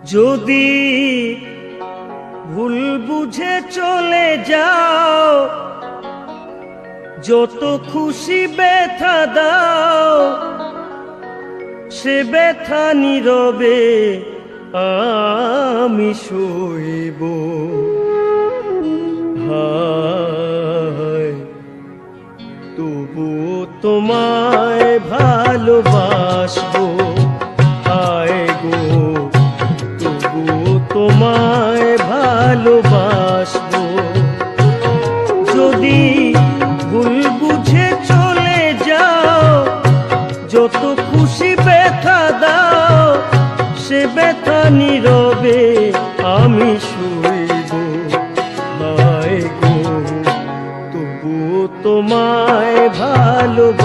যদি ভুল বুঝে চলে যাও, যত খুশি ব্যথা দাও, সে ব্যথা নীরবে আমি সইব। হায় তবু তোমায় ভালোবাসবো, হায় গো তবু তোমায় ভালোবাসবো। যদি ভুল বুঝে চলে যাও, যত খুশি ব্যথা দাও, সে ব্যথা নীরবে আমি সইব। হায় গো তবু তোমায় ভালোবাসবো।